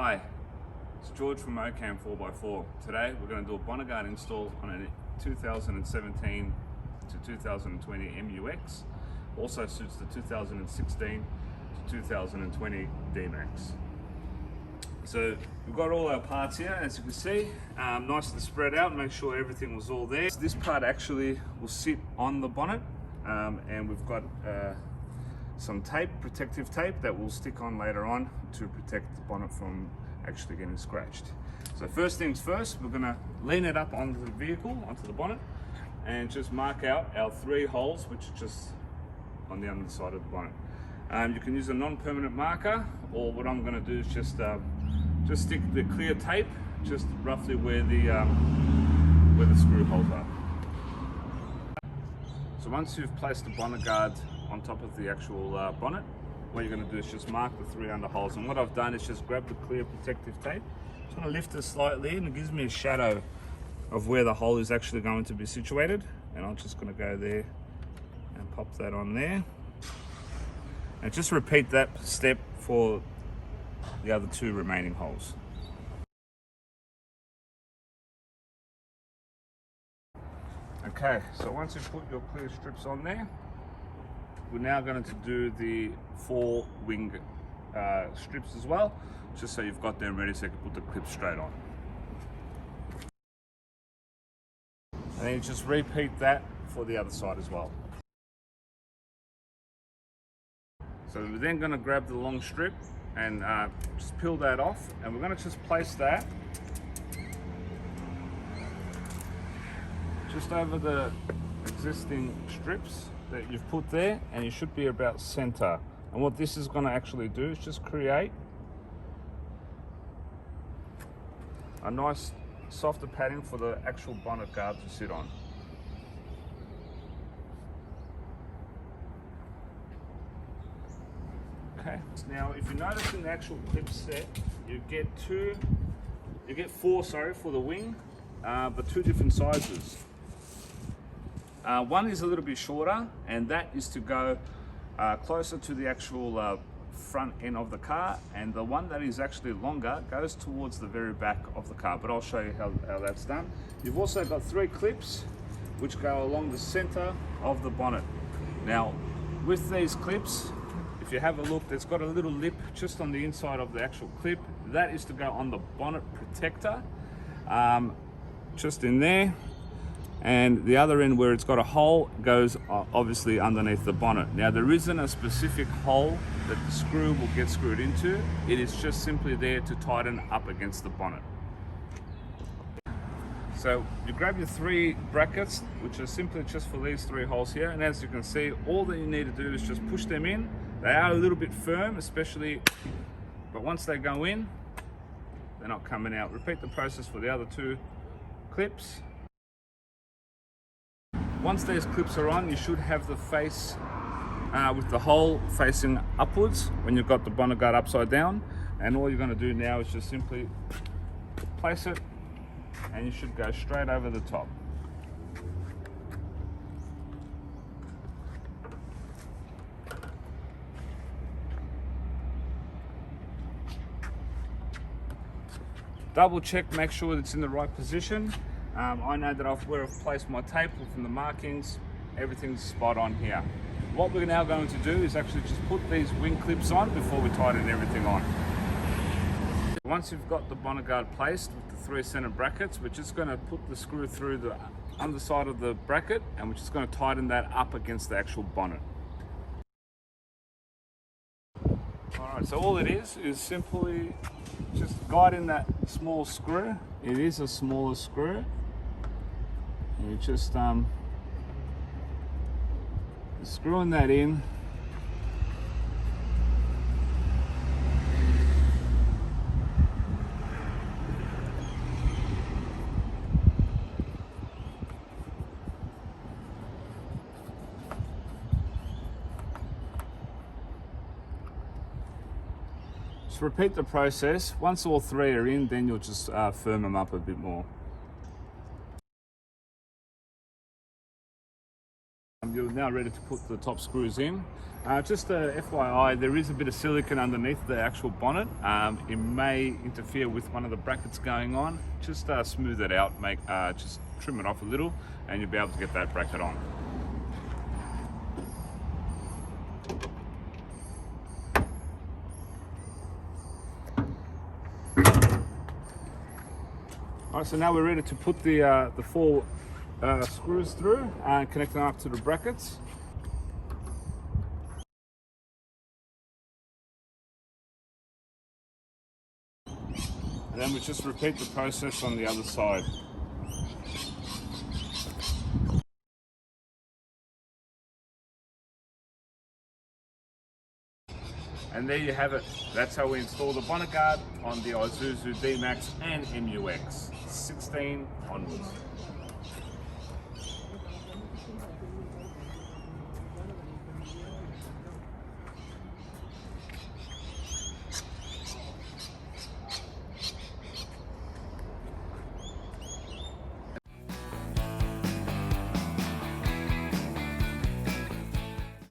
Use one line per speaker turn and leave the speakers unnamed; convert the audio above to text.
Hi, it's George from Ocam 4x4. Today we're going to do a Bonneguard install on a 2017 to 2020 MUX. Also suits the 2016 to 2020 D-Max. So we've got all our parts here, as you can see, nice and spread out, make sure everything was all there. So this part actually will sit on the bonnet, and we've got some tape, protective tape, that will stick on later on to protect the bonnet from actually getting scratched. So first things first, we're going to lean it up onto the vehicle, onto the bonnet, and just mark out our 3 holes, which are just on the underside of the bonnet. You can use a non-permanent marker, or what I'm going to do is just stick the clear tape just roughly where the screw holes are. So once you've placed the Bonneguard on top of the actual bonnet, what you're going to do is just mark the 3 under holes. And what I've done is just grab the clear protective tape. I'm just going to lift it slightly, and it gives me a shadow of where the hole is actually going to be situated. And I'm just going to go there and pop that on there. And just repeat that step for the other 2 remaining holes. Okay, so once you put your clear strips on there, we're now going to do the 4 wing strips as well, just so you've got them ready so you can put the clips straight on. And then you just repeat that for the other side as well. So we're then going to grab the long strip and just peel that off, and we're going to just place that just over the existing strips that you've put there, and you should be about center. And what this is going to actually do is just create a nice softer padding for the actual bonnet guard to sit on. Okay, now if you notice in the actual clip set, you get 4 for the wing, but 2 different sizes. One is a little bit shorter, and that is to go closer to the actual front end of the car, and the one that is actually longer goes towards the very back of the car, but I'll show you how that's done. You've also got 3 clips which go along the center of the bonnet. Now with these clips, if you have a look, there's got a little lip just on the inside of the actual clip. That is to go on the bonnet protector, just in there. And the other end where it's got a hole goes obviously underneath the bonnet. Now there isn't a specific hole that the screw will get screwed into. It is just simply there to tighten up against the bonnet. So you grab your 3 brackets, which are simply just for these 3 holes here. And as you can see, all that you need to do is just push them in. They are a little bit firm, but once they go in, they're not coming out. Repeat the process for the other 2 clips. Once these clips are on, you should have the face with the hole facing upwards when you've got the Bonneguard upside down. And all you're going to do now is just simply place it, and you should go straight over the top. Double check, make sure it's in the right position. I know that where I've placed my tape from the markings, everything's spot on here. What we're now going to do is actually just put these wing clips on before we tighten everything on. Once you've got the Bonneguard placed with the 3 center brackets, we're just going to put the screw through the underside of the bracket, and we're just going to tighten that up against the actual bonnet. Alright, so all it is simply just guiding that small screw. It is a smaller screw. And you're just screwing that in. Just repeat the process. Once all 3 are in, then you'll just firm them up a bit more. you're now ready to put the top screws in. Just a FYI, there is a bit of silicone underneath the actual bonnet. It may interfere with one of the brackets going on. Just smooth it out, just trim it off a little, and you'll be able to get that bracket on. Alright, so now we're ready to put the four screws through and connect them up to the brackets. And then we just repeat the process on the other side. And there you have it. That's how we install the bonnet guard on the Isuzu D-Max and MU-X 16 onwards.